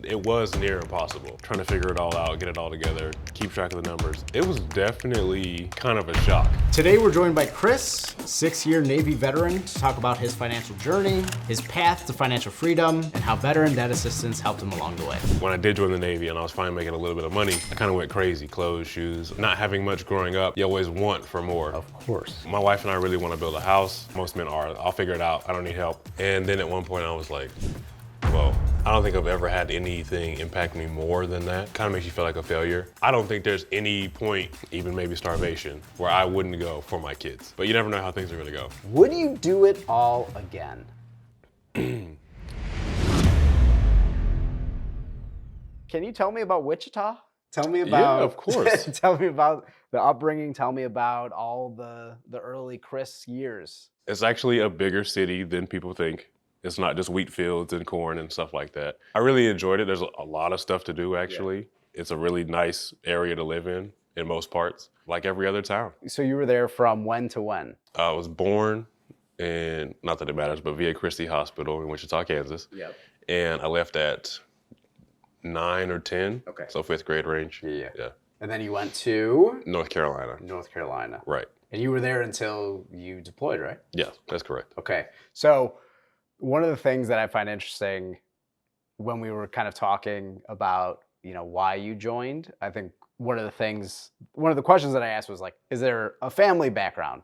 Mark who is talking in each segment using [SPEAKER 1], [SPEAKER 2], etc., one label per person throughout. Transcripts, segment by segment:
[SPEAKER 1] it was near impossible. Trying to figure it all out, get it all together, keep track of the numbers. It was definitely kind of a shock.
[SPEAKER 2] Today we're joined by Chris, 6-year Navy veteran, to talk about his financial journey, his path to financial freedom, and how veteran debt assistance helped him along the way.
[SPEAKER 1] When I did join the Navy and I was finally making a little bit of money, I kind of went crazy. Clothes, shoes. Not having much growing up, you always want for more.
[SPEAKER 2] Of course.
[SPEAKER 1] My wife and I really want to build a house. Most men are. I'll figure it out. I don't need help. And then at one point I was like, whoa. I don't think I've ever had anything impact me more than that. Kind of makes you feel like a failure. I don't think there's any point, even maybe starvation, where I wouldn't go for my kids. But you never know how things are gonna go.
[SPEAKER 2] Would you do it all again? Can you tell me about Wichita? Tell me about—
[SPEAKER 1] Yeah, of course.
[SPEAKER 2] Tell me about the upbringing. Tell me about all the early Chris years.
[SPEAKER 1] It's actually a bigger city than people think. It's not just wheat fields and corn and stuff like that. I really enjoyed it. There's a lot of stuff to do, actually. Yeah. It's a really nice area to live in most parts, like every other town.
[SPEAKER 2] So you were there from when to when?
[SPEAKER 1] I was born in, not that it matters, but Via Christi Hospital in Wichita, Kansas.
[SPEAKER 2] Yep.
[SPEAKER 1] And I left at 9 or 10,
[SPEAKER 2] okay.
[SPEAKER 1] So 5th grade range.
[SPEAKER 2] Yeah.
[SPEAKER 1] Yeah.
[SPEAKER 2] And then you went to?
[SPEAKER 1] North Carolina.
[SPEAKER 2] North Carolina.
[SPEAKER 1] Right.
[SPEAKER 2] And you were there until you deployed, right?
[SPEAKER 1] Yeah, that's correct.
[SPEAKER 2] Okay. So one of the things that I find interesting when we were kind of talking about, why you joined, I think one of the questions that I asked was like, is there a family background?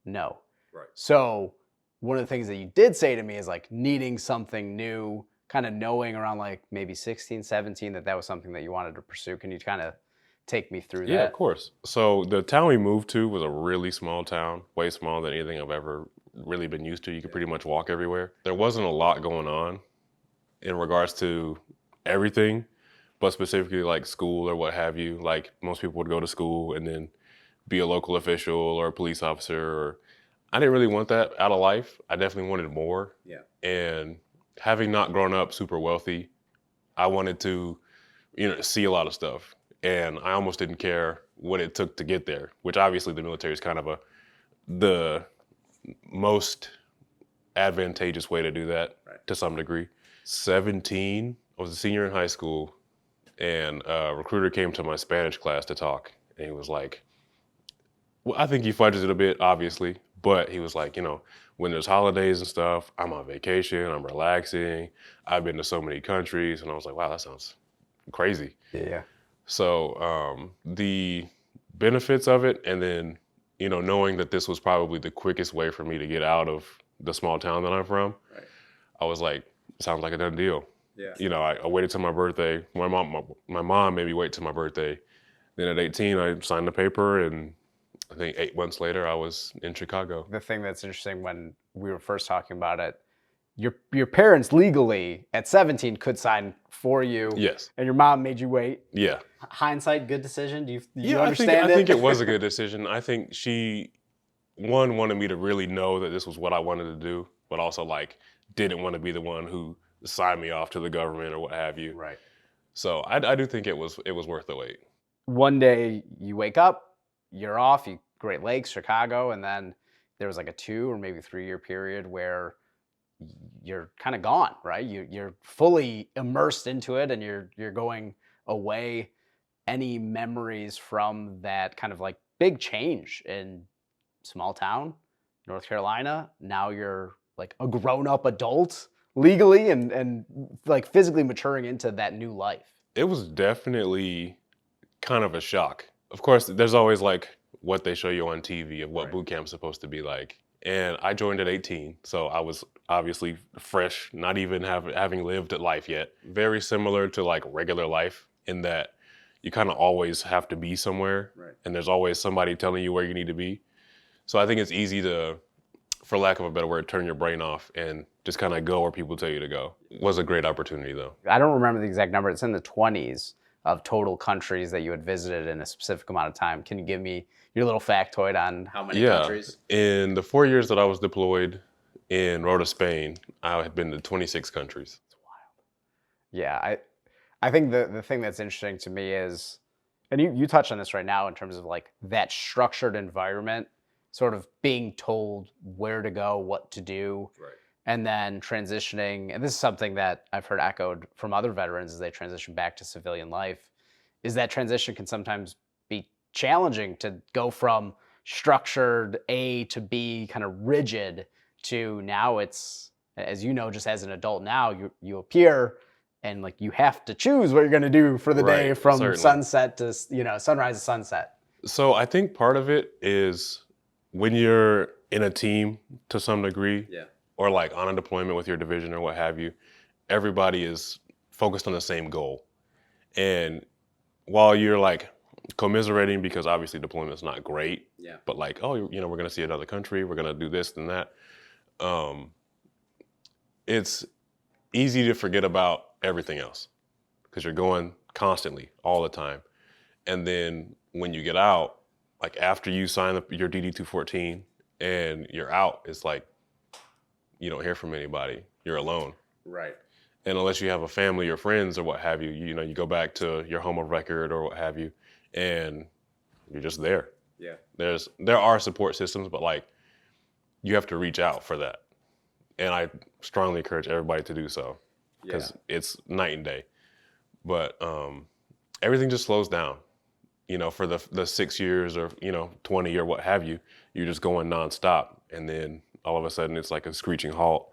[SPEAKER 2] No.
[SPEAKER 1] Right.
[SPEAKER 2] So one of the things that you did say to me is like needing something new, kind of knowing around like maybe 16, 17 that was something that you wanted to pursue. Can you kind of take me through that?
[SPEAKER 1] Yeah, of course. So the town we moved to was a really small town, way smaller than anything I've ever really been used to. You could pretty much walk everywhere. There wasn't a lot going on in regards to everything, but specifically like school or what have you. Like most people would go to school and then be a local official or a police officer. I didn't really want that out of life. I definitely wanted more.
[SPEAKER 2] Yeah.
[SPEAKER 1] And having not grown up super wealthy, I wanted to, see a lot of stuff. And I almost didn't care what it took to get there, which obviously the military is kind of the most advantageous way to do that, right, to some degree. 17, I was a senior in high school, and a recruiter came to my Spanish class to talk, and he was like, well, I think you fudged it a bit, obviously, but he was like, when there's holidays and stuff, I'm on vacation, I'm relaxing, I've been to so many countries, and I was like, wow, that sounds crazy.
[SPEAKER 2] Yeah.
[SPEAKER 1] So the benefits of it, and then knowing that this was probably the quickest way for me to get out of the small town that I'm from, right, I was like, sounds like a done deal. Yeah. I waited till my birthday. My mom made me wait till my birthday. Then at 18, I signed the paper, and I think 8 months later, I was in Chicago.
[SPEAKER 2] The thing that's interesting when we were first talking about it, your parents legally at 17 could sign for you.
[SPEAKER 1] Yes.
[SPEAKER 2] And your mom made you wait.
[SPEAKER 1] Yeah.
[SPEAKER 2] Hindsight, good decision? Do you understand it?
[SPEAKER 1] I think it was a good decision. I think she, wanted me to really know that this was what I wanted to do, but also didn't want to be the one who signed me off to the government or what have you.
[SPEAKER 2] Right.
[SPEAKER 1] So I do think it was worth the wait.
[SPEAKER 2] One day you wake up, you're off, Great Lakes, Chicago, and then there was like a 2 or maybe 3 year period where you're kind of gone, right? You're fully immersed into it, and you're going away. Any memories from that kind of like big change in small town, North Carolina? Now you're like a grown-up adult legally and like physically maturing into that new life.
[SPEAKER 1] It was definitely kind of a shock. Of course, there's always like what they show you on TV of what
[SPEAKER 2] Right.
[SPEAKER 1] boot camp's supposed to be like. And I joined at 18, so I was obviously fresh, not even having lived life yet. Very similar to like regular life in that you kind of always have to be somewhere,
[SPEAKER 2] Right.
[SPEAKER 1] and there's always somebody telling you where you need to be. So I think it's easy to, for lack of a better word, turn your brain off and just kind of go where people tell you to go. It was a great opportunity though.
[SPEAKER 2] I don't remember the exact number. It's in the 20s of total countries that you had visited in a specific amount of time. Can you give me your little factoid on how many countries?
[SPEAKER 1] In the 4 years that I was deployed in Rota, Spain, I had been to 26 countries.
[SPEAKER 2] It's wild. Yeah, I think the thing that's interesting to me is, and you touch on this right now in terms of like that structured environment, sort of being told where to go, what to do.
[SPEAKER 1] Right.
[SPEAKER 2] and then transitioning, and this is something that I've heard echoed from other veterans as they transition back to civilian life, is that transition can sometimes be challenging to go from structured A to B, kind of rigid, to now it's, as you know, just as an adult now, you appear and like you have to choose what you're going to do for the day
[SPEAKER 1] Right,
[SPEAKER 2] from
[SPEAKER 1] certainly.
[SPEAKER 2] sunset to sunrise to sunset.
[SPEAKER 1] So I think part of it is when you're in a team to some degree,
[SPEAKER 2] Yeah.
[SPEAKER 1] or like on a deployment with your division or what have you, everybody is focused on the same goal. And while you're like commiserating because obviously deployment is not great,
[SPEAKER 2] Yeah.
[SPEAKER 1] but like, oh, we're gonna see another country, we're gonna do this and that. Um, it's easy to forget about everything else because you're going constantly all the time. And then when you get out, like after you sign up your DD 214 and you're out, it's like you don't hear from anybody. You're alone.
[SPEAKER 2] Right.
[SPEAKER 1] And unless you have a family or friends or what have you, you go back to your home of record or what have you, and you're just there.
[SPEAKER 2] Yeah.
[SPEAKER 1] There are support systems, but like you have to reach out for that. And I strongly encourage everybody to do so because it's night and day. But everything just slows down. For the 6 years or 20 or what have you, you're just going nonstop, and then all of a sudden it's like a screeching halt.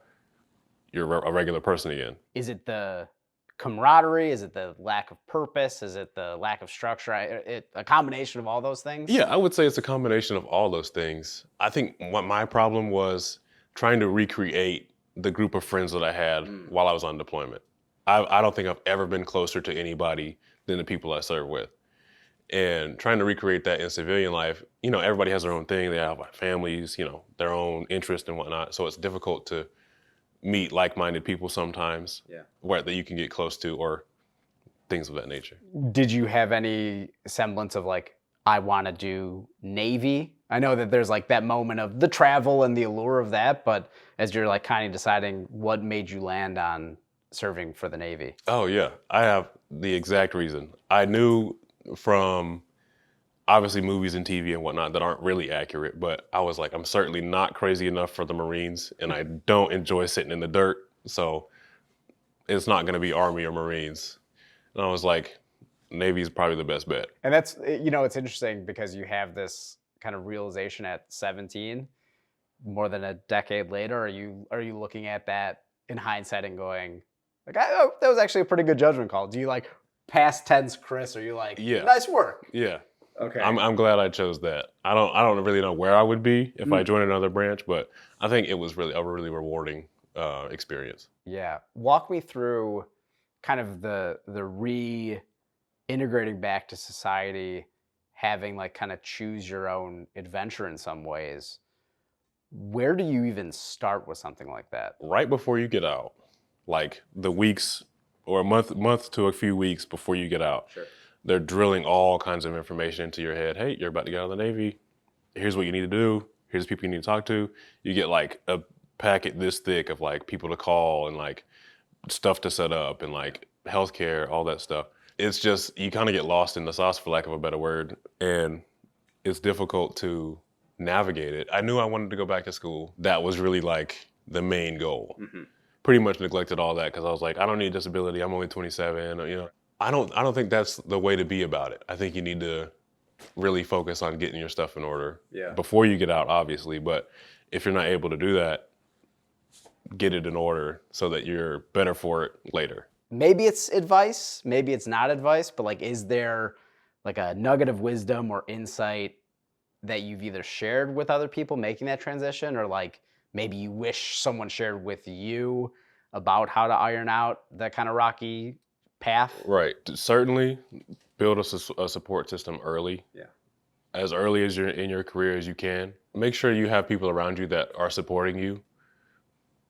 [SPEAKER 1] You're a regular person again.
[SPEAKER 2] Is it the camaraderie? Is it the lack of purpose? Is it the lack of structure? A combination of all those things?
[SPEAKER 1] Yeah, I would say it's a combination of all those things. I think what my problem was trying to recreate the group of friends that I had while I was on deployment. I don't think I've ever been closer to anybody than the people I serve with. And trying to recreate that in civilian life, everybody has their own thing. They have like families, their own interest and whatnot. So it's difficult to meet like-minded people sometimes that you can get close to or things of that nature.
[SPEAKER 2] Did you have any semblance of like, I want to do Navy? I know that there's like that moment of the travel and the allure of that, but as you're like kind of deciding, what made you land on serving for the Navy?
[SPEAKER 1] Oh yeah, I have the exact reason. I knew from obviously movies and TV and whatnot that aren't really accurate, but I was like, I'm certainly not crazy enough for the Marines, and I don't enjoy sitting in the dirt, so it's not gonna be Army or Marines. And I was like, Navy is probably the best bet.
[SPEAKER 2] And that's, it's interesting because you have this kind of realization at 17, more than a decade later. Are you looking at that in hindsight and going, like, oh, that was actually a pretty good judgment call? Do you like past tense, Chris? Or are you like, nice work?
[SPEAKER 1] Yeah.
[SPEAKER 2] Okay.
[SPEAKER 1] I'm glad I chose that. I don't really know where I would be if I joined another branch, but I think it was really a really rewarding experience.
[SPEAKER 2] Yeah. Walk me through kind of the reintegrating back to society, having like kind of choose your own adventure in some ways. Where do you even start with something like that?
[SPEAKER 1] Right before you get out, like the weeks or a month to a few weeks before you get out.
[SPEAKER 2] Sure.
[SPEAKER 1] They're drilling all kinds of information into your head. Hey, you're about to get out of the Navy. Here's what you need to do. Here's people you need to talk to. You get like a packet this thick of like people to call and like stuff to set up and like healthcare, all that stuff. It's just, you kind of get lost in the sauce, for lack of a better word. And it's difficult to navigate it. I knew I wanted to go back to school. That was really like the main goal. Pretty much neglected all that because I was like, I don't need disability. I'm only 27. I don't think that's the way to be about it. I think you need to really focus on getting your stuff in order before you get out, obviously. But if you're not able to do that, get it in order so that you're better for it later.
[SPEAKER 2] Maybe it's advice, maybe it's not advice, but like, is there like a nugget of wisdom or insight that you've either shared with other people making that transition, or like maybe you wish someone shared with you about how to iron out that kind of rocky path?
[SPEAKER 1] Right. Certainly build a support system early.
[SPEAKER 2] Yeah.
[SPEAKER 1] As early as you're in your career as you can. Make sure you have people around you that are supporting you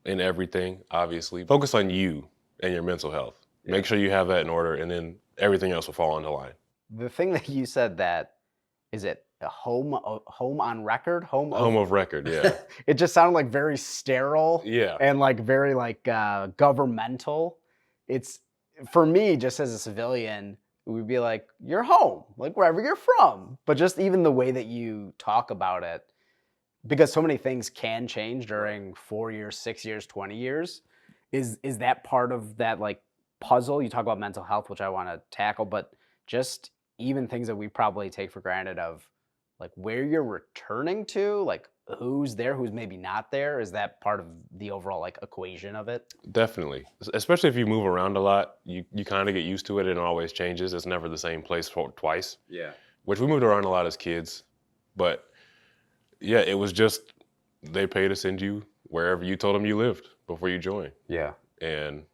[SPEAKER 1] in everything, obviously. Focus on you and your mental health. Yeah. Make sure you have that in order, and then everything else will fall into line.
[SPEAKER 2] The thing that you said, that, is it a home on record? Home
[SPEAKER 1] of record, yeah.
[SPEAKER 2] It just sounded like very sterile.
[SPEAKER 1] Yeah.
[SPEAKER 2] And like very like governmental. It's, for me, just as a civilian, it would be like, you're home, like wherever you're from. But just even the way that you talk about it, because so many things can change during 4 years, 6 years, 20 years. Is that part of that like puzzle? You talk about mental health, which I want to tackle, but just even things that we probably take for granted of like where you're returning to, like who's there, who's maybe not there. Is that part of the overall like equation of it?
[SPEAKER 1] Definitely. Especially if you move around a lot, you kind of get used to it and it always changes. It's never the same place for twice,
[SPEAKER 2] Yeah.
[SPEAKER 1] which we moved around a lot as kids. But yeah, it was just they paid to send you wherever you told them you lived before you joined.
[SPEAKER 2] Yeah.
[SPEAKER 1] And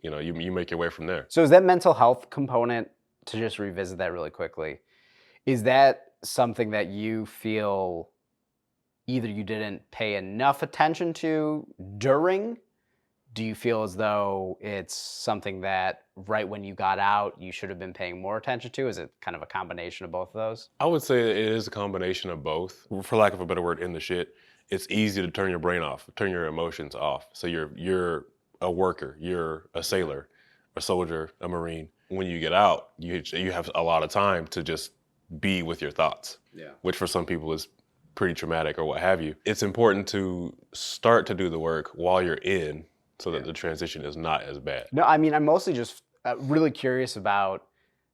[SPEAKER 1] you make your way from there.
[SPEAKER 2] So is that mental health component, to just revisit that really quickly, is that something that you feel either you didn't pay enough attention to during? Do you feel as though it's something that right when you got out, you should have been paying more attention to? Is it kind of a combination of both of those?
[SPEAKER 1] I would say it is a combination of both. For lack of a better word, in the shit, it's easy to turn your brain off, turn your emotions off. So you're a worker, you're a sailor, a soldier, a Marine. When you get out, you have a lot of time to just be with your thoughts.
[SPEAKER 2] Yeah.
[SPEAKER 1] Which for some people is pretty traumatic or what have you. It's important to start to do the work while you're in so that the transition is not as bad.
[SPEAKER 2] No, I mean, I'm mostly just really curious about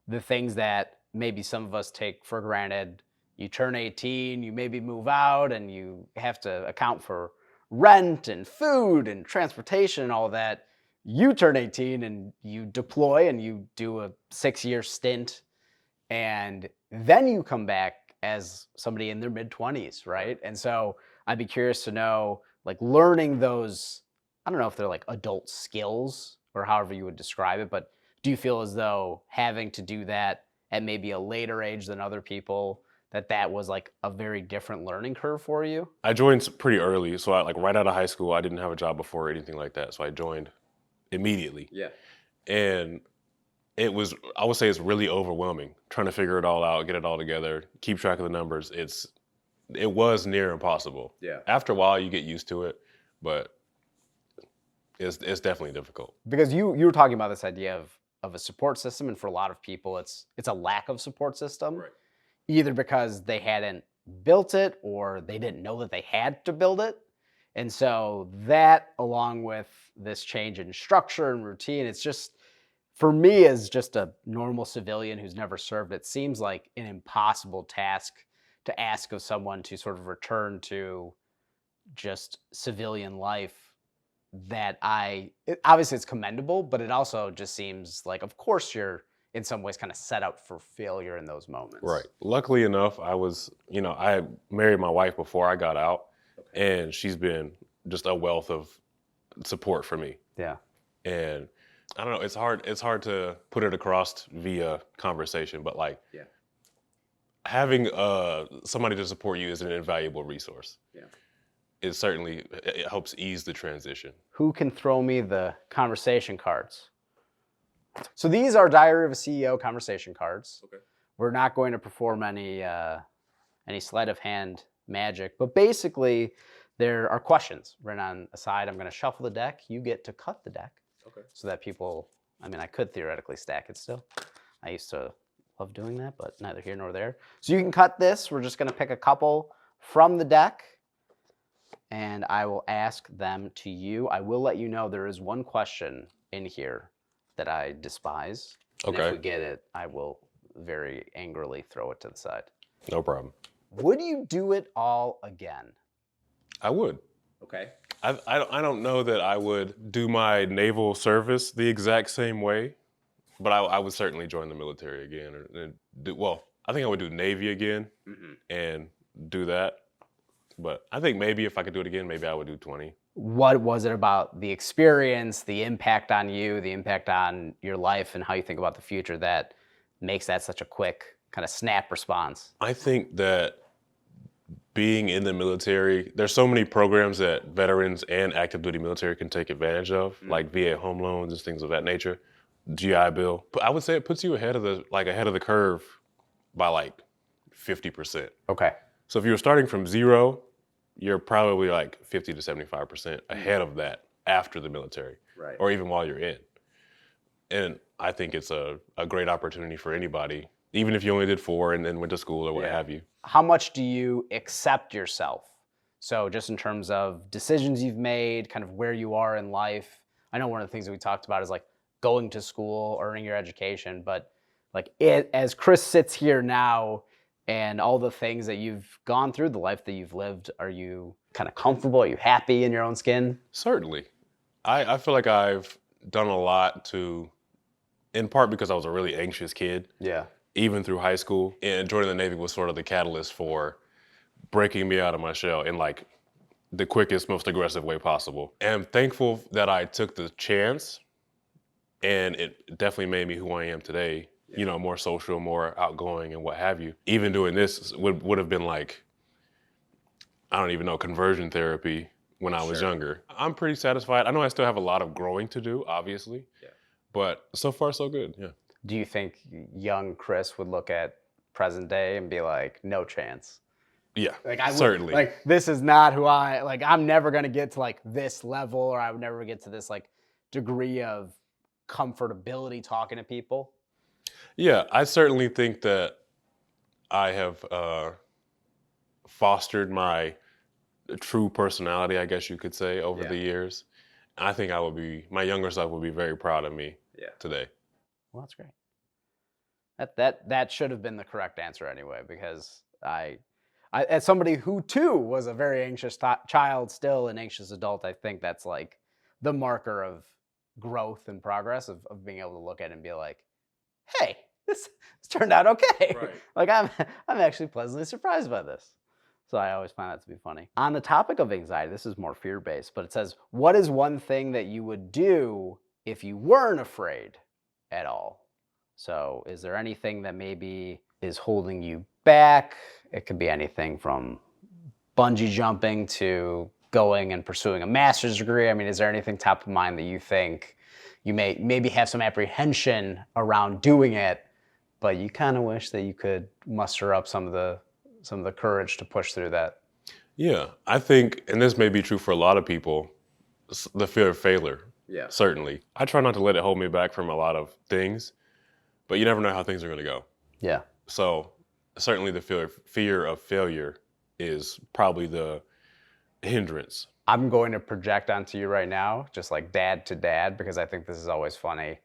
[SPEAKER 2] the things that maybe some of us take for granted. You turn 18, you maybe move out, and you have to account for rent and food and transportation and all that. You turn 18 and you deploy and you do a 6-year stint, and then you come back as somebody in their mid 20s, right? And so I'd be curious to know, like, learning those, I don't know if they're like adult skills or however you would describe it, but do you feel as though having to do that at maybe a later age than other people, that was like a very different learning curve for you?
[SPEAKER 1] I joined pretty early, so like right out of high school, I didn't have a job before or anything like that, so I joined immediately.
[SPEAKER 2] Yeah.
[SPEAKER 1] And I would say it's really overwhelming trying to figure it all out, get it all together, keep track of the numbers. It was near impossible.
[SPEAKER 2] Yeah.
[SPEAKER 1] After a while, you get used to it, but it's definitely difficult.
[SPEAKER 2] Because you were talking about this idea of a support system, and for a lot of people, it's a lack of support system.
[SPEAKER 1] Right.
[SPEAKER 2] Either because they hadn't built it or they didn't know that they had to build it. And so that, along with this change in structure and routine, it's just, for me as just a normal civilian who's never served, it seems like an impossible task to ask of someone to sort of return to just civilian life. Obviously it's commendable, but it also just seems like, of course, you're in some ways kind of set up for failure in those moments.
[SPEAKER 1] Right. Luckily enough, I married my wife before I got out, and she's been just a wealth of support for me.
[SPEAKER 2] Yeah.
[SPEAKER 1] And I don't know, it's hard to put it across via conversation, but like having somebody to support you is an invaluable resource.
[SPEAKER 2] Yeah.
[SPEAKER 1] It helps ease the transition.
[SPEAKER 2] Who can throw me the conversation cards? So these are Diary of a CEO conversation cards.
[SPEAKER 1] Okay.
[SPEAKER 2] We're not going to perform any sleight of hand magic, but basically there are questions written on a side. I'm going to shuffle the deck. You get to cut the deck.
[SPEAKER 1] Okay.
[SPEAKER 2] So that people, I mean, I could theoretically stack it still. I used to love doing that, but neither here nor there. So you can cut this. We're just going to pick a couple from the deck, and I will ask them to you. I will let you know there is one question in here that I despise. And
[SPEAKER 1] Okay.
[SPEAKER 2] if we get it, I will very angrily throw it to the side.
[SPEAKER 1] No problem.
[SPEAKER 2] Would you do it all again?
[SPEAKER 1] I would.
[SPEAKER 2] Okay.
[SPEAKER 1] I don't know that I would do my naval service the exact same way, but I would certainly join the military again. I think I would do Navy again and do that. But I think maybe if I could do it again, maybe I would do 20.
[SPEAKER 2] What was it about the experience, the impact on you, the impact on your life, and how you think about the future that makes that such a quick kind of snap response?
[SPEAKER 1] I think that being in the military, there's so many programs that veterans and active duty military can take advantage of, like VA home loans and things of that nature, GI Bill. But I would say it puts you ahead of the curve by like 50%.
[SPEAKER 2] Okay.
[SPEAKER 1] So if you were starting from zero, you're probably like 50 to 75% ahead of that after the military,
[SPEAKER 2] Right.
[SPEAKER 1] or even while you're in. And I think it's a great opportunity for anybody, even if you only did 4 and then went to school or what have you.
[SPEAKER 2] How much do you accept yourself So just in terms of decisions you've made, kind of where you are in life. I know one of the things that we talked about is like going to school, earning your education, but like it as Chris sits here now and all the things that you've gone through, the life that you've lived, are you kind of comfortable? Are you happy in your own skin?
[SPEAKER 1] Certainly. I feel like I've done a lot to, in part because I was a really anxious kid,
[SPEAKER 2] Yeah.
[SPEAKER 1] even through high school. And joining the Navy was sort of the catalyst for breaking me out of my shell in like the quickest, most aggressive way possible. And I'm thankful that I took the chance, and it definitely made me who I am today. You know, more social, more outgoing, and what have you. Even doing this would have been like, I don't even know, conversion therapy when I was
[SPEAKER 2] Sure.
[SPEAKER 1] younger. I'm pretty satisfied. I know I still have a lot of growing to do, obviously.
[SPEAKER 2] Yeah.
[SPEAKER 1] But so far, so good. Yeah.
[SPEAKER 2] Do you think young Chris would look at present day and be like, no chance?
[SPEAKER 1] Yeah.
[SPEAKER 2] Like I would,
[SPEAKER 1] Certainly.
[SPEAKER 2] like this is not who I like. I'm never gonna get to like this level, or I would never get to this like degree of comfortability talking to people.
[SPEAKER 1] Yeah. I certainly think that I have fostered my true personality, I guess you could say, over
[SPEAKER 2] Yeah.
[SPEAKER 1] the years. I think my younger self would be very proud of me
[SPEAKER 2] Yeah.
[SPEAKER 1] today.
[SPEAKER 2] Well, that's great. That should have been the correct answer anyway, because I as somebody who too was a very anxious child, still an anxious adult, I think that's like the marker of growth and progress of being able to look at it and be like, hey, this turned out okay.
[SPEAKER 1] Right.
[SPEAKER 2] Like I'm actually pleasantly surprised by this. So I always find that to be funny. On the topic of anxiety, this is more fear based, but it says, what is one thing that you would do if you weren't afraid at all? So is there anything that maybe is holding you back? It could be anything from bungee jumping to going and pursuing a master's degree. I mean, is there anything top of mind that you think you may maybe have some apprehension around doing it, but you kind of wish that you could muster up some of the courage to push through that?
[SPEAKER 1] Yeah. I think, and this may be true for a lot of people, the fear of failure.
[SPEAKER 2] Yeah.
[SPEAKER 1] Certainly. I try not to let it hold me back from a lot of things, but you never know how things are going to go.
[SPEAKER 2] Yeah.
[SPEAKER 1] So certainly the fear of failure is probably the hindrance.
[SPEAKER 2] I'm going to project onto you right now, just like dad to dad, because I think this is always funny.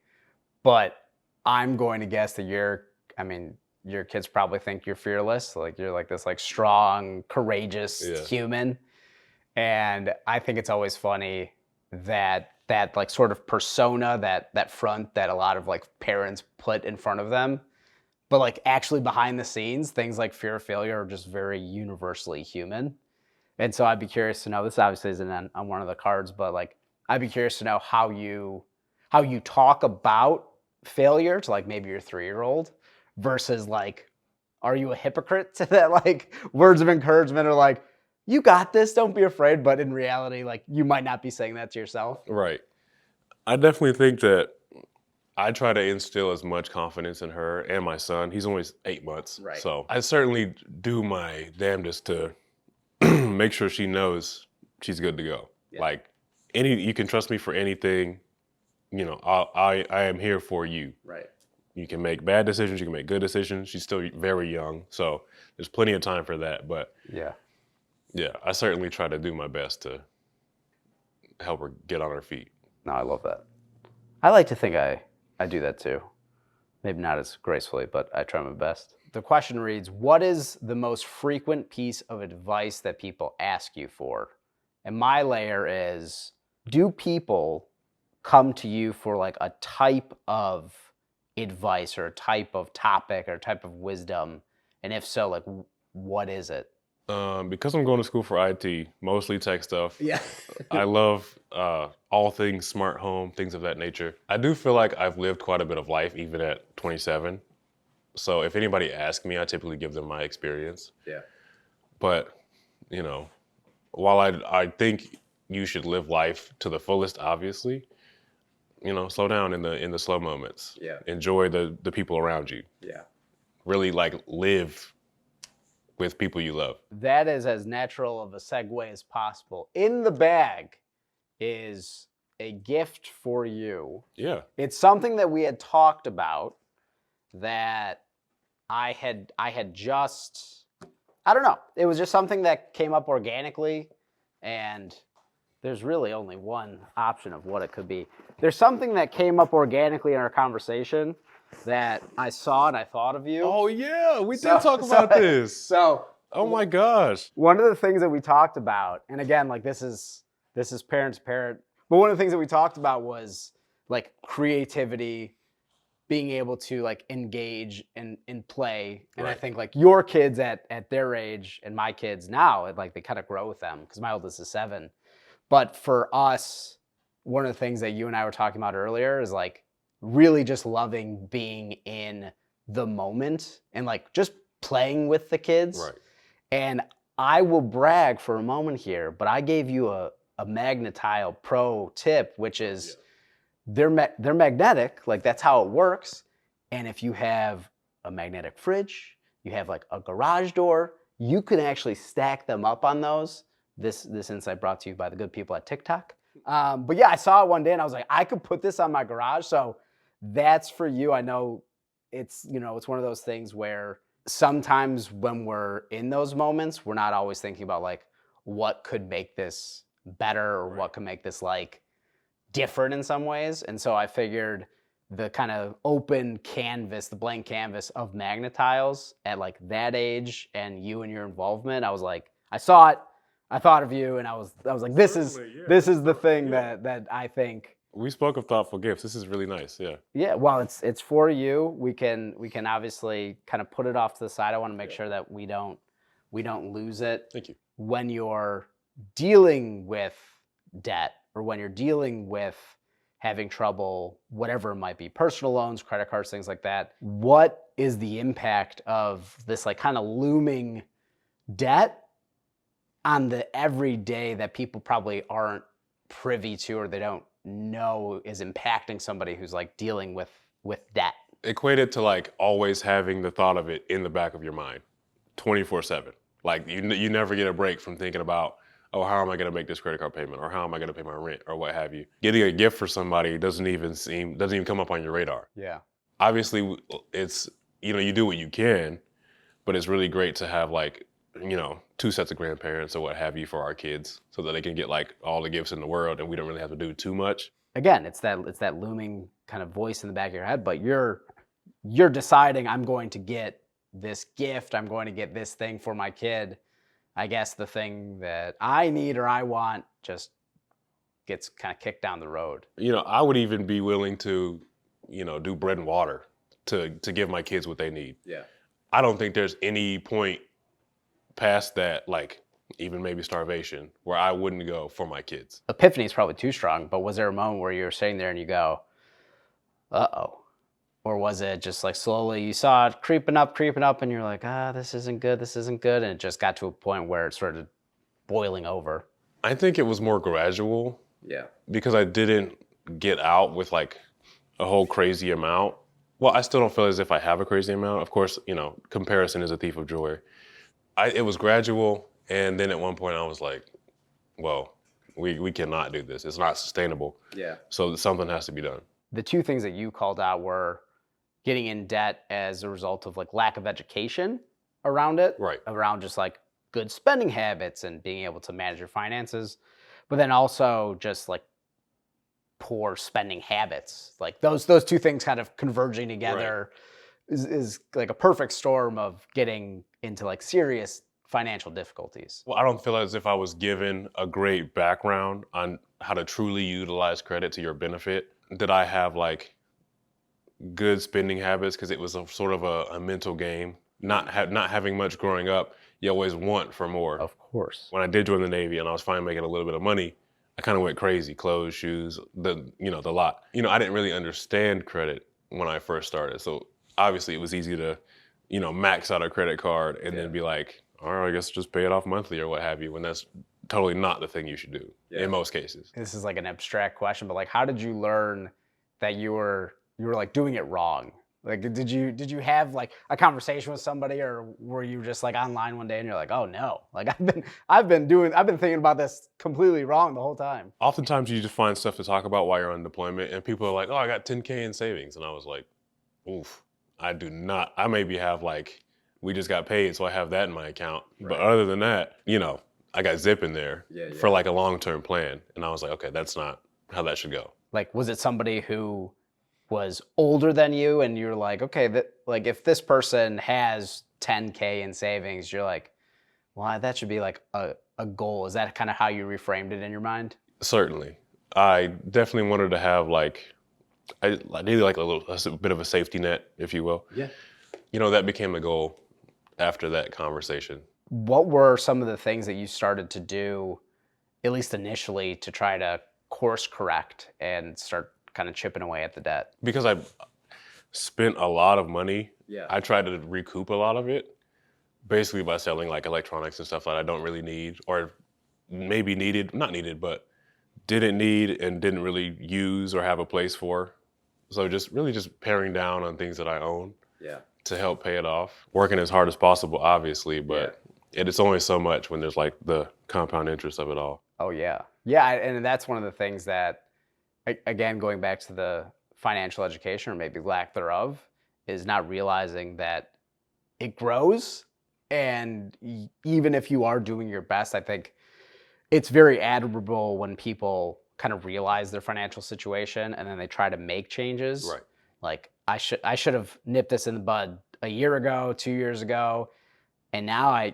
[SPEAKER 2] But I'm going to guess that I mean, your kids probably think you're fearless. Like you're like this like strong, courageous
[SPEAKER 1] Yeah.
[SPEAKER 2] human. And I think it's always funny that like sort of persona, that front that a lot of like parents put in front of them. But like actually behind the scenes, things like fear of failure are just very universally human. And so I'd be curious to know, this obviously isn't on one of the cards, but like I'd be curious to know how you talk about failure to like maybe your 3-year-old versus like, are you a hypocrite to that like words of encouragement or like, you got this, don't be afraid, but in reality, like you might not be saying that to yourself.
[SPEAKER 1] Right. I definitely think that I try to instill as much confidence in her and my son. He's only 8 months.
[SPEAKER 2] Right.
[SPEAKER 1] So I certainly do my damnedest to make sure she knows she's good to go.
[SPEAKER 2] Yeah.
[SPEAKER 1] Like you can trust me for anything. You know, I am here for you.
[SPEAKER 2] Right.
[SPEAKER 1] You can make bad decisions, you can make good decisions. She's still very young, so there's plenty of time for that. But
[SPEAKER 2] Yeah.
[SPEAKER 1] yeah, I certainly try to do my best to help her get on her feet.
[SPEAKER 2] No, I love that. I like to think I do that too. Maybe not as gracefully, but I try my best. The question reads, what is the most frequent piece of advice that people ask you for? And my layer is, do people come to you for like a type of advice or a type of topic or a type of wisdom? And if so, like what is it?
[SPEAKER 1] Because I'm going to school for IT, mostly tech stuff.
[SPEAKER 2] Yeah.
[SPEAKER 1] I love all things smart home, things of that nature. I do feel like I've lived quite a bit of life, even at 27. So if anybody asks me, I typically give them my experience.
[SPEAKER 2] Yeah.
[SPEAKER 1] But, you know, while I think you should live life to the fullest, obviously, you know, slow down in the slow moments.
[SPEAKER 2] Yeah.
[SPEAKER 1] Enjoy the people around you.
[SPEAKER 2] Yeah.
[SPEAKER 1] Really like live with people you love.
[SPEAKER 2] That is as natural of a segue as possible. In the bag is a gift for you.
[SPEAKER 1] Yeah.
[SPEAKER 2] It's something that we had talked about that I had just I don't know. It was just something that came up organically, and there's really only one option of what it could be. There's something that came up organically in our conversation that I saw and I thought of you.
[SPEAKER 1] Oh yeah, we did talk about this.
[SPEAKER 2] So
[SPEAKER 1] Oh my gosh.
[SPEAKER 2] one of the things that we talked about, and again, like this is parent to parent, but one of the things that we talked about was like creativity, being able to like engage in play. And I
[SPEAKER 1] Right.
[SPEAKER 2] think like your kids at their age and my kids now, like they kind of grow with them because my oldest is 7. But for us, one of the things that you and I were talking about earlier is like really just loving being in the moment and like just playing with the kids.
[SPEAKER 1] Right.
[SPEAKER 2] And I will brag for a moment here, but I gave you a Magnetile Pro tip, which is they're magnetic, like that's how it works. And if you have a magnetic fridge, you have like a garage door, you can actually stack them up on those. This insight brought to you by the good people at TikTok. But yeah, I saw it one day and I was like, I could put this on my garage. So that's for you. I know it's, you know, it's one of those things where sometimes when we're in those moments, we're not always thinking about like what could make this better or what could make this like different in some ways. And so I figured the kind of open canvas, the blank canvas of Magnetiles at like that age and you and your involvement, I was like, I saw it, I thought of you, and I was like, this is the thing that I think.
[SPEAKER 1] We spoke of thoughtful gifts. This is really nice. Yeah.
[SPEAKER 2] Yeah, well, it's for you. We can obviously kind of put it off to the side. I want to make sure that we don't lose it.
[SPEAKER 1] Thank you.
[SPEAKER 2] When you're dealing with debt or when you're dealing with having trouble, whatever it might be, personal loans, credit cards, things like that, what is the impact of this like kind of looming debt on the everyday that people probably aren't privy to or they don't know is impacting somebody who's like dealing with debt?
[SPEAKER 1] Equated to like always having the thought of it in the back of your mind 24/7. Like you never get a break from thinking about, oh, how am I going to make this credit card payment, or how am I going to pay my rent, or what have you. Getting a gift for somebody doesn't even come up on your radar.
[SPEAKER 2] Yeah.
[SPEAKER 1] Obviously, it's, you know, you do what you can, but it's really great to have like, you know, 2 sets of grandparents or what have you for our kids so that they can get like all the gifts in the world and we don't really have to do too much.
[SPEAKER 2] Again, it's that looming kind of voice in the back of your head, but you're deciding, I'm going to get this gift, I'm going to get this thing for my kid. I guess the thing that I need or I want just gets kind of kicked down the road.
[SPEAKER 1] You know, I would even be willing to, you know, do bread and water to give my kids what they need.
[SPEAKER 2] Yeah.
[SPEAKER 1] I don't think there's any point past that, like even maybe starvation, where I wouldn't go for my kids.
[SPEAKER 2] Epiphany is probably too strong, but was there a moment where you were sitting there and you go, uh-oh? Or was it just like slowly you saw it creeping up and you're like, this isn't good, and it just got to a point where it started boiling over?
[SPEAKER 1] I think it was more gradual.
[SPEAKER 2] Yeah.
[SPEAKER 1] Because I didn't get out with like a whole crazy amount. Well, I still don't feel as if I have a crazy amount. Of course, you know, comparison is a thief of joy. It was gradual, and then at one point I was like, well, we cannot do this. It's not sustainable.
[SPEAKER 2] Yeah.
[SPEAKER 1] So something has to be done.
[SPEAKER 2] The 2 things that you called out were getting in debt as a result of like lack of education around it,
[SPEAKER 1] Right.
[SPEAKER 2] around just like good spending habits and being able to manage your finances, but then also just like poor spending habits. Like those 2 things kind of converging together is like a perfect storm of getting into like serious financial difficulties.
[SPEAKER 1] Well, I don't feel as if I was given a great background on how to truly utilize credit to your benefit. Did I have like good spending habits? Because it was a sort of a mental game. Not having much growing up, you always want for more.
[SPEAKER 2] Of course.
[SPEAKER 1] When I did join the Navy and I was finally making a little bit of money, I kind of went crazy. Clothes, shoes, the lot. You know, I didn't really understand credit when I first started. So obviously it was easy to, you know, max out a credit card and then be like, all right, I guess just pay it off monthly or what have you, when that's totally not the thing you should do in most cases.
[SPEAKER 2] This is like an abstract question, but like, how did you learn that you were like doing it wrong? Like, did you have like a conversation with somebody, or were you just like online one day and you're like, oh no, like I've been thinking about this completely wrong the whole time?
[SPEAKER 1] Oftentimes you just find stuff to talk about while you're on deployment and people are like, oh, I got 10K in savings. And I was like, oof, I do not. I maybe have like We just got paid, so I have that in my account. But
[SPEAKER 2] Right.
[SPEAKER 1] other than that, I got Zip in there
[SPEAKER 2] Yeah,
[SPEAKER 1] for
[SPEAKER 2] yeah.
[SPEAKER 1] like a long-term plan. And I was like, okay, that's not how that should go.
[SPEAKER 2] Like, was it somebody who was older than you and you're like, okay, like if this person has 10K in savings, you're like, well, that should be like a goal. Is that kind of how you reframed it in your mind?
[SPEAKER 1] Certainly. I definitely wanted to have like, I needed like a bit of a safety net, if you will.
[SPEAKER 2] Yeah.
[SPEAKER 1] That became a goal after that conversation.
[SPEAKER 2] What were some of the things that you started to do, at least initially, to try to course correct and start kind of chipping away at the debt?
[SPEAKER 1] Because I spent a lot of money,
[SPEAKER 2] Yeah.
[SPEAKER 1] I tried to recoup a lot of it, basically by selling like electronics and stuff that I don't really need, or maybe needed, not needed, but didn't need and didn't really use or have a place for. So just paring down on things that I own
[SPEAKER 2] Yeah.
[SPEAKER 1] to help pay it off. Working as hard as possible, obviously, but it's only so much when there's like the compound interest of it all.
[SPEAKER 2] Oh yeah. Yeah, and that's one of the things that, again, going back to the financial education or maybe lack thereof, is not realizing that it grows. And even if you are doing your best, I think it's very admirable when people kind of realize their financial situation and then they try to make changes.
[SPEAKER 1] Right.
[SPEAKER 2] Like I should have nipped this in the bud a year ago, 2 years ago, and now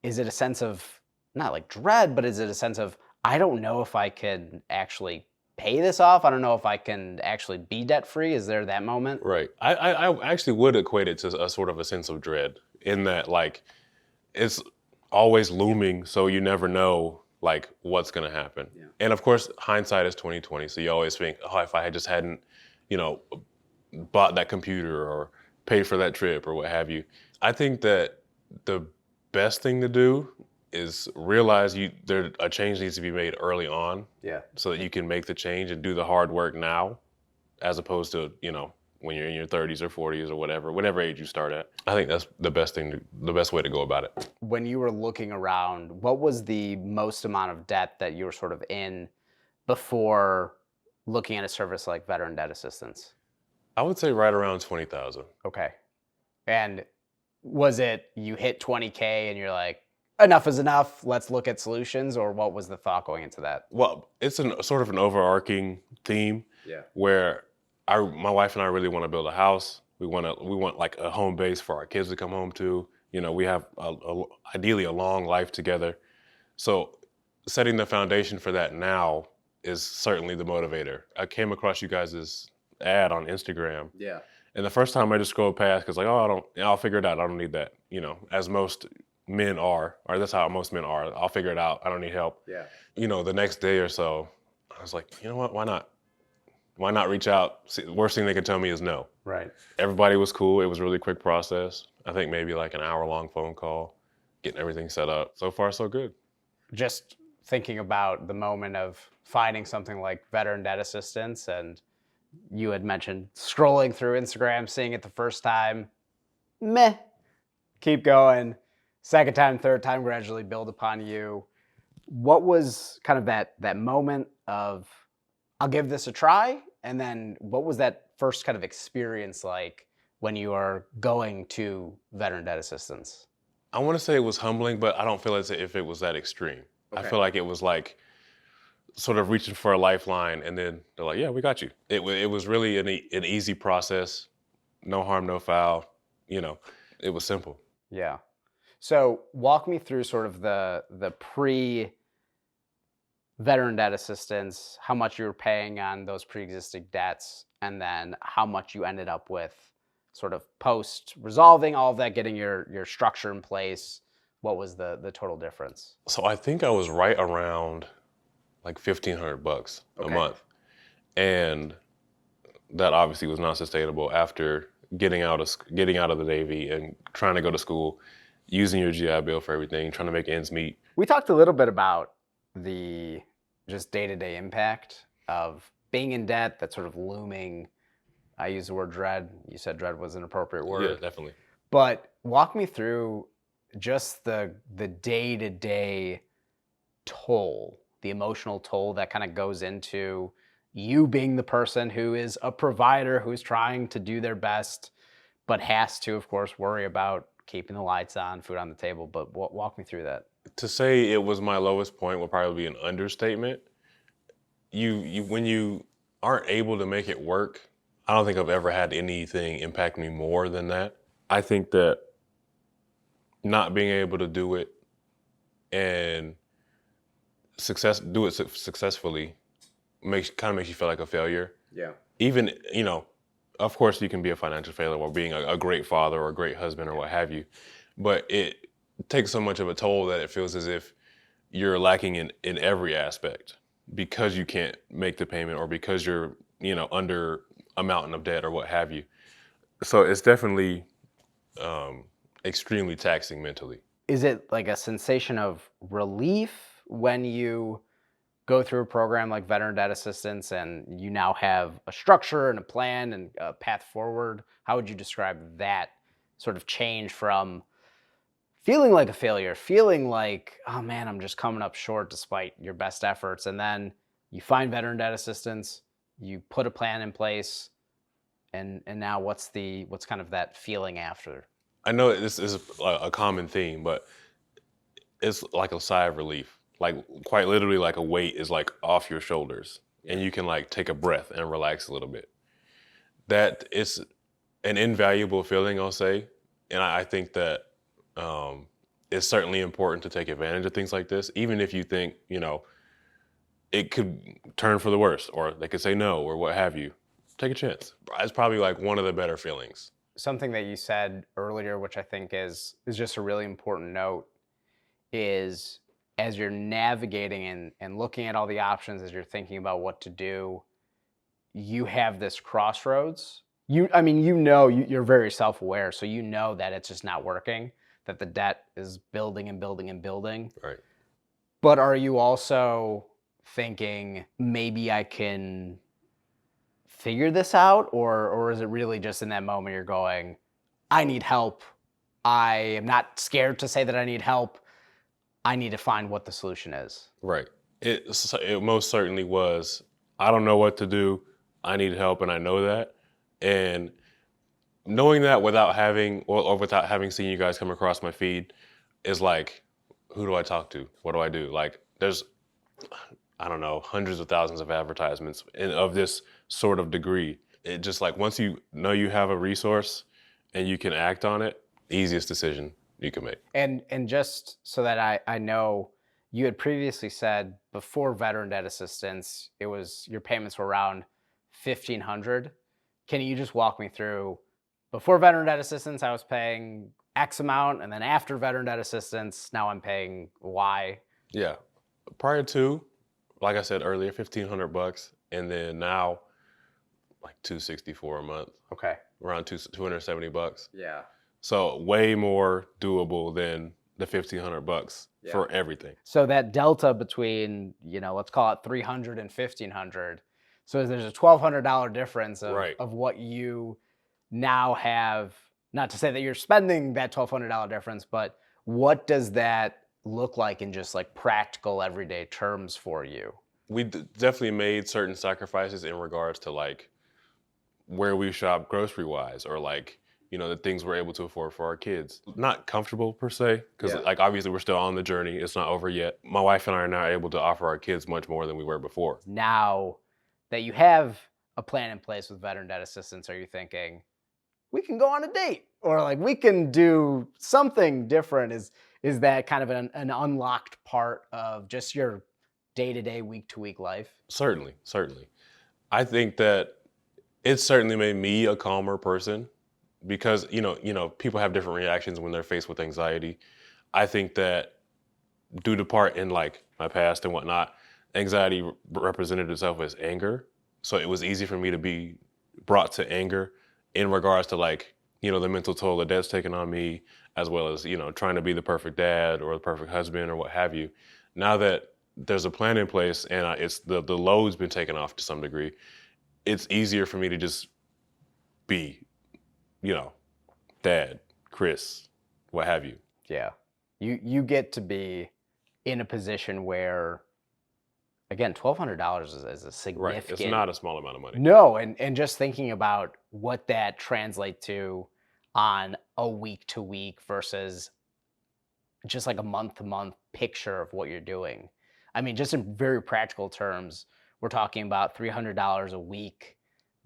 [SPEAKER 2] is it a sense of, not like dread, but is it a sense of, I don't know if I can actually pay this off. I don't know if I can actually be debt free. Is there that moment?
[SPEAKER 1] Right. I actually would equate it to a sort of a sense of dread in that like it's always looming, so you never know like what's gonna happen.
[SPEAKER 2] Yeah.
[SPEAKER 1] And of course, hindsight is 2020. So you always think, oh, if I had just hadn't, you know, bought that computer or paid for that trip or what have you. I think that the best thing to do is realize a change needs to be made early on
[SPEAKER 2] Yeah.
[SPEAKER 1] so that you can make the change and do the hard work now, as opposed to, when you're in your 30s or 40s or whatever age you start at. I think that's the best way to go about it.
[SPEAKER 2] When you were looking around, what was the most amount of debt that you were sort of in before looking at a service like veteran debt assistance?
[SPEAKER 1] I would say right around 20,000.
[SPEAKER 2] Okay. And was it you hit 20K and you're like, enough is enough, let's look at solutions, or what was the thought going into that?
[SPEAKER 1] Well, it's sort of an overarching theme.
[SPEAKER 2] Yeah.
[SPEAKER 1] Where my wife and I really want to build a house. We want like a home base for our kids to come home to. We have ideally a long life together. So setting the foundation for that now is certainly the motivator. I came across you guys' ad on Instagram.
[SPEAKER 2] Yeah.
[SPEAKER 1] And the first time I just scrolled past, because like, oh, I'll figure it out. I don't need that. As most men are, or that's how most men are. I'll figure it out. I don't need help.
[SPEAKER 2] Yeah.
[SPEAKER 1] The next day or so, I was like, you know what? Why not? Why not reach out? See, the worst thing they can tell me is no.
[SPEAKER 2] Right.
[SPEAKER 1] Everybody was cool. It was a really quick process. I think maybe like an hour-long phone call, getting everything set up. So far, so good.
[SPEAKER 2] Just thinking about the moment of finding something like veteran debt assistance, and you had mentioned scrolling through Instagram, seeing it the first time, meh, keep going. Second time, third time, gradually build upon you. What was kind of that moment of, I'll give this a try? And then what was that first kind of experience like when you are going to veteran debt assistance?
[SPEAKER 1] I want to say it was humbling, but I don't feel as if it was that extreme.
[SPEAKER 2] Okay.
[SPEAKER 1] I feel like it was like sort of reaching for a lifeline, and then they're like, yeah, we got you. It was really an easy process. No harm, no foul. It was simple.
[SPEAKER 2] Yeah. So walk me through sort of the pre veteran debt assistance, how much you were paying on those pre-existing debts, and then how much you ended up with sort of post resolving all of that, getting your structure in place. What was the total difference?
[SPEAKER 1] So I think I was right around like $1,500 a month. And that obviously was not sustainable after getting out of the Navy and trying to go to school, using your GI Bill for everything, trying to make ends meet.
[SPEAKER 2] We talked a little bit about the just day-to-day impact of being in debt, that sort of looming. I use the word dread. You said dread was an appropriate word.
[SPEAKER 1] Yeah, definitely.
[SPEAKER 2] But walk me through just the day-to-day toll, the emotional toll that kind of goes into you being the person who is a provider, who's trying to do their best, but has to, of course, worry about keeping the lights on, food on the table. But walk me through that.
[SPEAKER 1] To say it was my lowest point would probably be an understatement. You when you aren't able to make it work, I don't think I've ever had anything impact me more than that. I think that not being able to do it and successfully makes you feel like a failure.
[SPEAKER 2] Yeah.
[SPEAKER 1] Even, of course you can be a financial failure or being a great father or a great husband or what have you, but it takes so much of a toll that it feels as if you're lacking in every aspect because you can't make the payment or because you're, under a mountain of debt or what have you. So it's definitely extremely taxing mentally.
[SPEAKER 2] Is it like a sensation of relief when you go through a program like veteran debt assistance and you now have a structure and a plan and a path forward? How would you describe that sort of change from feeling like a failure, feeling like, oh man, I'm just coming up short despite your best efforts, and then you find veteran debt assistance, you put a plan in place, and now what's kind of that feeling after?
[SPEAKER 1] I know this is a common theme, but it's like a sigh of relief. Like quite literally, like a weight is like off your shoulders, and you can like take a breath and relax a little bit. That is an invaluable feeling, I'll say, and I think that it's certainly important to take advantage of things like this, even if you think it could turn for the worst, or they could say no, or what have you. Take a chance. It's probably like one of the better feelings.
[SPEAKER 2] Something that you said earlier, which I think is just a really important note, is as you're navigating and looking at all the options, as you're thinking about what to do, you have this crossroads. I mean, you're very self-aware, so you know that it's just not working, that the debt is building and building and building.
[SPEAKER 1] Right.
[SPEAKER 2] But are you also thinking maybe I can figure this out, or is it really just in that moment you're going, I need help. I am not scared to say that I need help. I need to find what the solution is.
[SPEAKER 1] Right. It most certainly was. I don't know what to do. I need help, and I know that. And knowing that without having or without having seen you guys come across my feed is like, who do I talk to? What do I do? Like, there's, I don't know, hundreds of thousands of advertisements of this sort of degree. It just like once you know you have a resource and you can act on it, easiest decision you can make.
[SPEAKER 2] And just so that I know, you had previously said before veteran debt assistance, it was your payments were around 1,500. Can you just walk me through, before veteran debt assistance, I was paying X amount, and then after veteran debt assistance, now I'm paying Y?
[SPEAKER 1] Yeah. Prior to, like I said earlier, $1,500, and then now like $264 a month,
[SPEAKER 2] Okay.
[SPEAKER 1] around 270 bucks.
[SPEAKER 2] Yeah.
[SPEAKER 1] So way more doable than the $1,500 for everything.
[SPEAKER 2] So that delta between, let's call it 300 and 1,500. So there's a $1,200 difference
[SPEAKER 1] Right.
[SPEAKER 2] of what you now have. Not to say that you're spending that $1,200 difference, but what does that look like in just like practical everyday terms for you?
[SPEAKER 1] We definitely made certain sacrifices in regards to like where we shop grocery wise, or like, the things we're able to afford for our kids. Not comfortable per se, because like obviously we're still on the journey. It's not over yet. My wife and I are now able to offer our kids much more than we were before.
[SPEAKER 2] Now that you have a plan in place with veteran debt assistance, are you thinking we can go on a date, or like we can do something different? Is that kind of an unlocked part of just your day-to-day, week-to-week life?
[SPEAKER 1] Certainly. I think that it's certainly made me a calmer person, because people have different reactions when they're faced with anxiety. I think that due to part in like my past and whatnot, anxiety represented itself as anger. So it was easy for me to be brought to anger in regards to like, the mental toll that that's taken on me, as well as, trying to be the perfect dad or the perfect husband or what have you. Now that there's a plan in place and it's the load's been taken off to some degree, it's easier for me to just be, dad, Chris, what have you.
[SPEAKER 2] Yeah. You get to be in a position where, again, $1,200 is a significant.
[SPEAKER 1] Right. It's not a small amount of money.
[SPEAKER 2] No, and just thinking about what that translates to on a week to week versus just like a month to month picture of what you're doing? I mean, just in very practical terms, we're talking about $300 a week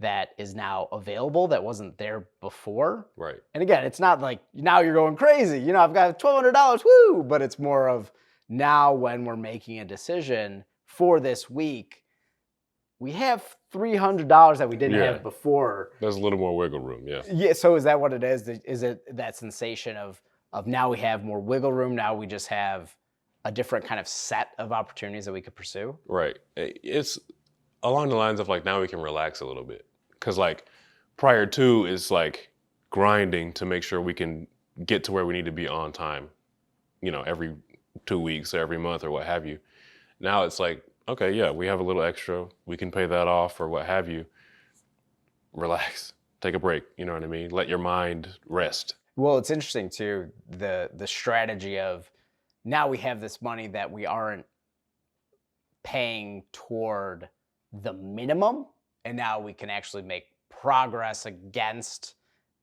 [SPEAKER 2] that is now available that wasn't there before.
[SPEAKER 1] Right.
[SPEAKER 2] And again, it's not like now you're going crazy. You know, I've got $1,200, woo! But it's more of now when we're making a decision for this week, we have $300 that we didn't
[SPEAKER 1] Yeah.
[SPEAKER 2] have before.
[SPEAKER 1] There's a little more wiggle room. Yeah.
[SPEAKER 2] Yeah. So is that what it is? Is it that sensation of now we have more wiggle room? Now we just have a different kind of set of opportunities that we could pursue?
[SPEAKER 1] Right. It's along the lines of like now we can relax a little bit. Cause like prior to is like grinding to make sure we can get to where we need to be on time, you know, every 2 weeks or every month or what have you. Now it's like, okay, yeah, we have a little extra. We can pay that off or what have you. Relax, take a break. You know what I mean? Let your mind rest.
[SPEAKER 2] Well, it's interesting too, the strategy of now we have this money that we aren't paying toward the minimum, and now we can actually make progress against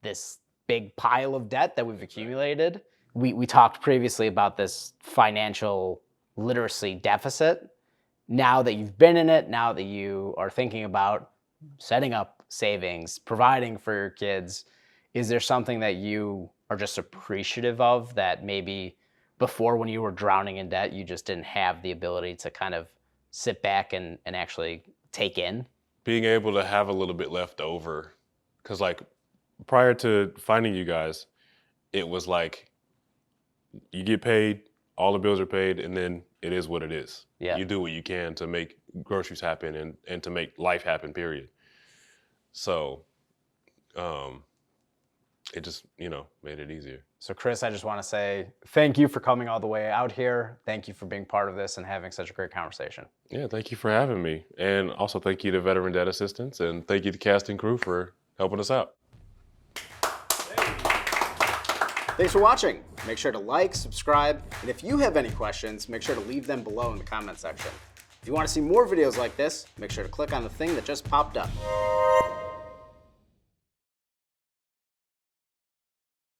[SPEAKER 2] this big pile of debt that we've accumulated. We talked previously about this financial literacy deficit. Now that you've been in it, now that you are thinking about setting up savings, providing for your kids, is there something that you are just appreciative of that maybe before when you were drowning in debt, you just didn't have the ability to kind of sit back and actually take in?
[SPEAKER 1] Being able to have a little bit left over. Cause like prior to finding you guys, it was like you get paid, all the bills are paid, and then it is what it is.
[SPEAKER 2] Yeah.
[SPEAKER 1] You do what you can to make groceries happen and to make life happen, period. So it just, you know, made it easier.
[SPEAKER 2] So Chris, I just want to say thank you for coming all the way out here. Thank you for being part of this and having such a great conversation.
[SPEAKER 1] Yeah, thank you for having me. And also thank you to Veteran Debt Assistance and thank you to casting crew for helping us out.
[SPEAKER 2] Thanks for watching. Make sure to like, subscribe, and if you have any questions, make sure to leave them below in the comment section. If you want to see more videos like this, make sure to click on the thing that just popped up.